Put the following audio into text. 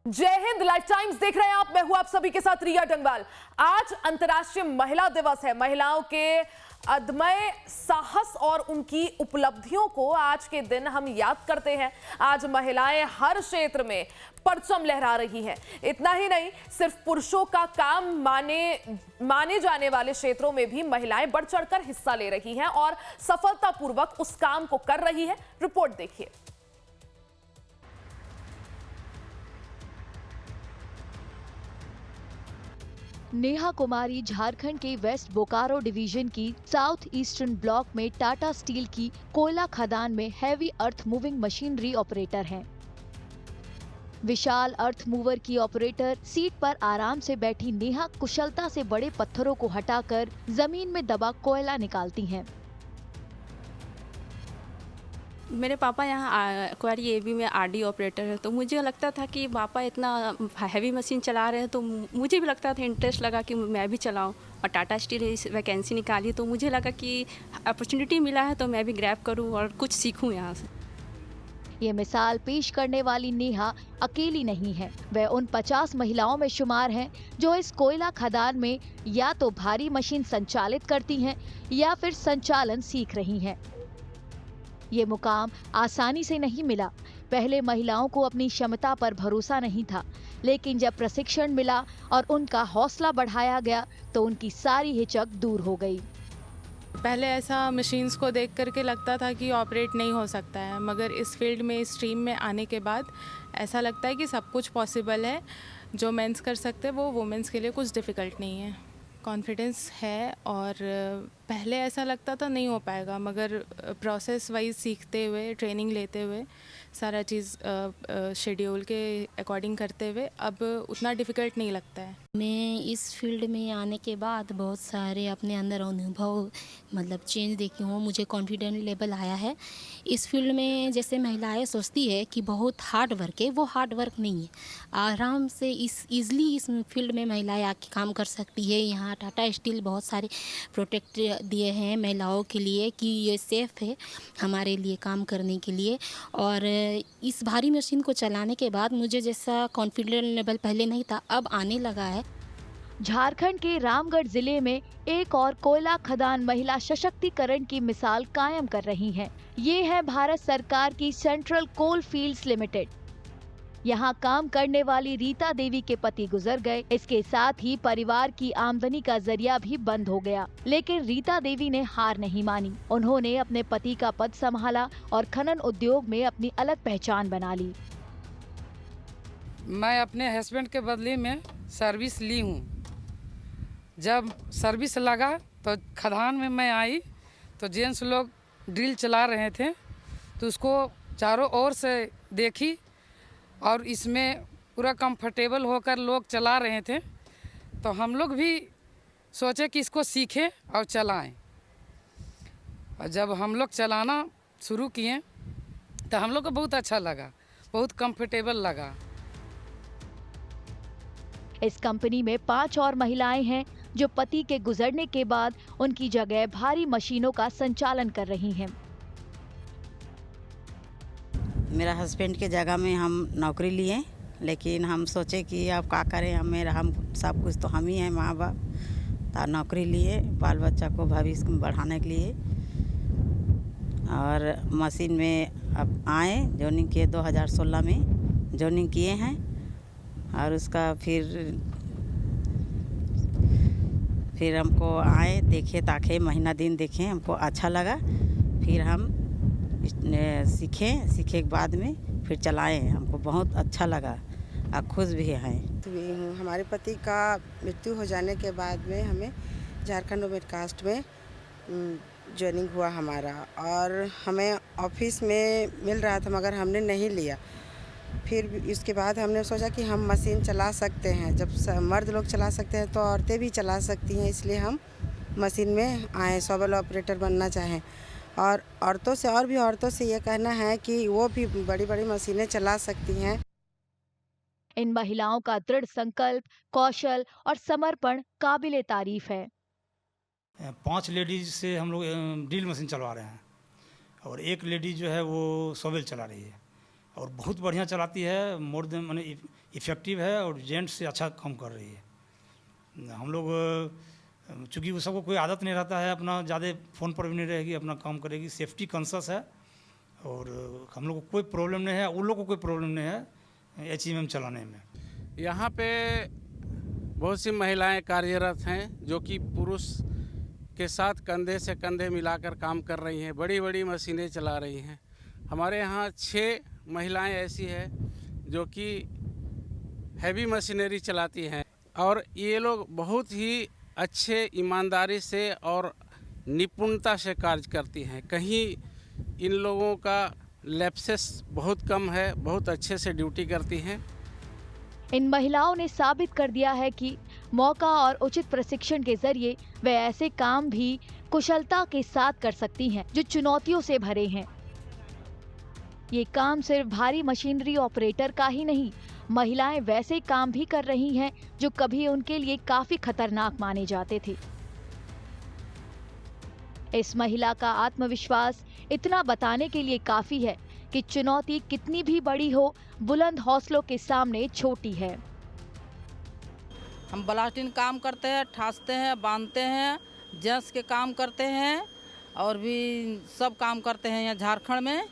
जय Hind. Life times देख रहे हैं आप। मैं हूं आप सभी के साथ रिया डंगवाल। आज अंतर्राष्ट्रीय महिला दिवस है। महिलाओं के अदम्य साहस और उनकी उपलब्धियों को आज के दिन हम याद करते हैं। आज महिलाएं हर क्षेत्र में परचम लहरा रही हैं। इतना ही नहीं, सिर्फ पुरुषों का काम माने जाने वाले क्षेत्रों में भी महिलाएं बढ़ चढ़कर हिस्सा ले रही हैं और सफलतापूर्वक उस काम को कर रही है। रिपोर्ट देखिए। नेहा कुमारी झारखंड के वेस्ट बोकारो डिवीजन की साउथ ईस्टर्न ब्लॉक में टाटा स्टील की कोयला खदान में heavy earth moving machinery operator हैं। विशाल अर्थ मूवर की ऑपरेटर सीट पर आराम से बैठी नेहा कुशलता से बड़े पत्थरों को हटाकर जमीन में दबा कोयला निकालती हैं। मेरे पापा यहाँ क्वारी एबी में आरडी ऑपरेटर है, तो मुझे लगता था कि पापा इतना हैवी मशीन चला रहे हैं, तो मुझे भी लगता था, इंटरेस्ट लगा कि मैं भी चलाऊं। और टाटा स्टील इस वैकेंसी निकाली तो मुझे लगा कि अपॉर्चुनिटी मिला है तो मैं भी ग्रैब करूं और कुछ सीखूं यहाँ से। ये मिसाल पेश करने वाली नेहा अकेली नहीं है। वह उन 50 महिलाओं में शुमार हैं जो इस कोयला खदान में या तो भारी मशीन संचालित करती हैं या फिर संचालन सीख रही हैं। ये मुकाम आसानी से नहीं मिला। पहले महिलाओं को अपनी क्षमता पर भरोसा नहीं था, लेकिन जब प्रशिक्षण मिला और उनका हौसला बढ़ाया गया तो उनकी सारी हिचक दूर हो गई। पहले ऐसा मशीन्स को देख करके लगता था कि ऑपरेट नहीं हो सकता है, मगर इस फील्ड में, इस स्ट्रीम में आने के बाद ऐसा लगता है कि सब कुछ पॉसिबल है। जो मेंस कर सकते हैं वो वुमेंस के लिए कुछ डिफ़िकल्ट नहीं है। कॉन्फिडेंस है और पहले ऐसा लगता था नहीं हो पाएगा, मगर प्रोसेस वाइज सीखते हुए, ट्रेनिंग लेते हुए, सारा चीज़ शेड्यूल के अकॉर्डिंग करते हुए अब उतना डिफ़िकल्ट नहीं लगता है। मैं इस फील्ड में आने के बाद बहुत सारे अपने अंदर अनुभव चेंज देखी हूँ। मुझे कॉन्फिडेंट लेवल आया है। इस फील्ड में जैसे महिलाएं सोचती है कि बहुत हार्ड वर्क है, वो हार्ड वर्क नहीं है। आराम से ईज़िली इस फील्ड में महिलाएं आके काम कर सकती है। यहाँ टाटा स्टील बहुत सारे प्रोटेक्ट दिए हैं महिलाओं के लिए कि ये सेफ़ है हमारे लिए काम करने के लिए। और इस भारी मशीन को चलाने के बाद मुझे जैसा कॉन्फिडेंट लेवल पहले नहीं था, अब आने लगा है। झारखंड के रामगढ़ जिले में एक और कोयला खदान महिला सशक्तिकरण की मिसाल कायम कर रही हैं। ये है भारत सरकार की सेंट्रल कोल फील्ड्स लिमिटेड। यहाँ काम करने वाली रीता देवी के पति गुजर गए। इसके साथ ही परिवार की आमदनी का जरिया भी बंद हो गया, लेकिन रीता देवी ने हार नहीं मानी। उन्होंने अपने पति का पद संभाला और खनन उद्योग में अपनी अलग पहचान बना ली। मैं अपने हस्बैंड के बदले में सर्विस ली हूँ। जब सर्विस लगा तो खदान में मैं आई तो जेंट्स लोग ड्रिल चला रहे थे, तो उसको चारों ओर से देखी और इसमें पूरा कंफर्टेबल होकर लोग चला रहे थे, तो हम लोग भी सोचे कि इसको सीखें और चलाएं। और जब हम लोग चलाना शुरू किए तो हम लोग को बहुत अच्छा लगा, बहुत कंफर्टेबल लगा। इस कंपनी में 5 और महिलाएं हैं जो पति के गुजरने के बाद उनकी जगह भारी मशीनों का संचालन कर रही हैं। मेरा हस्बैंड के जगह में हम नौकरी लिए, लेकिन हम सोचे कि अब क्या करें, हम सब कुछ तो हम ही हैं, माँ बाप। तो नौकरी लिए बाल बच्चा को भविष्य में बढ़ाने के लिए, और मशीन में अब आए। जॉइनिंग किए 2016 में जॉइनिंग किए हैं, और उसका फिर हमको आए, देखे ताके महीना दिन देखे, हमको अच्छा लगा। फिर हम सीखे के बाद में फिर चलाए, हमको बहुत अच्छा लगा और खुश भी हैं। हमारे पति का मृत्यु हो जाने के बाद में हमें झारखंड वुमेन कास्ट में ज्वाइनिंग हुआ हमारा, और हमें ऑफिस में मिल रहा था मगर हमने नहीं लिया। फिर इसके बाद हमने सोचा कि हम मशीन चला सकते हैं। जब मर्द लोग चला सकते हैं तो औरतें भी चला सकती हैं, इसलिए हम मशीन में आए, सोबल ऑपरेटर बनना चाहें। और औरतों से ये कहना है कि वो भी बड़ी बड़ी मशीनें चला सकती हैं। इन महिलाओं का दृढ़ संकल्प, कौशल और समर्पण काबिले तारीफ है। 5 लेडीज से हम लोग ड्रिल मशीन चलवा रहे हैं और एक लेडीज जो है वो सोबेल चला रही है। और बहुत बढ़िया चलाती है, मोर देन माने इफ़ेक्टिव है और जेंट्स से अच्छा काम कर रही है। हम लोग चूँकि वो सबको कोई आदत नहीं रहता है, अपना ज़्यादा फ़ोन पर भी नहीं रहेगी, अपना काम करेगी, सेफ्टी कॉन्शियस है और हम लोग को कोई प्रॉब्लम नहीं है, उन लोग को कोई प्रॉब्लम नहीं है HMM चलाने में। यहाँ पे बहुत सी महिलाएं कार्यरत हैं जो कि पुरुष के साथ कंधे से कंधे मिलाकर काम कर रही हैं, बड़ी बड़ी मशीनें चला रही हैं। हमारे यहाँ 6 महिलाएं ऐसी हैं जो कि हैवी मशीनरी चलाती हैं और ये लोग बहुत ही अच्छे ईमानदारी से और निपुणता से कार्य करती हैं। कहीं इन लोगों का लैप्सेस बहुत कम है, बहुत अच्छे से ड्यूटी करती हैं। इन महिलाओं ने साबित कर दिया है कि मौका और उचित प्रशिक्षण के जरिए वे ऐसे काम भी कुशलता के साथ कर सकती हैं जो चुनौतियों से भरे हैं। ये काम सिर्फ भारी मशीनरी ऑपरेटर का ही नहीं, महिलाएं वैसे काम भी कर रही हैं जो कभी उनके लिए काफी खतरनाक माने जाते थे। इस महिला का आत्मविश्वास इतना बताने के लिए काफी है कि चुनौती कितनी भी बड़ी हो, बुलंद हौसलों के सामने छोटी है। हम ब्लास्टिंग काम करते हैं, ठासते हैं, बांधते हैं, जेंट्स के काम करते हैं और भी सब काम करते हैं यहाँ झारखंड में।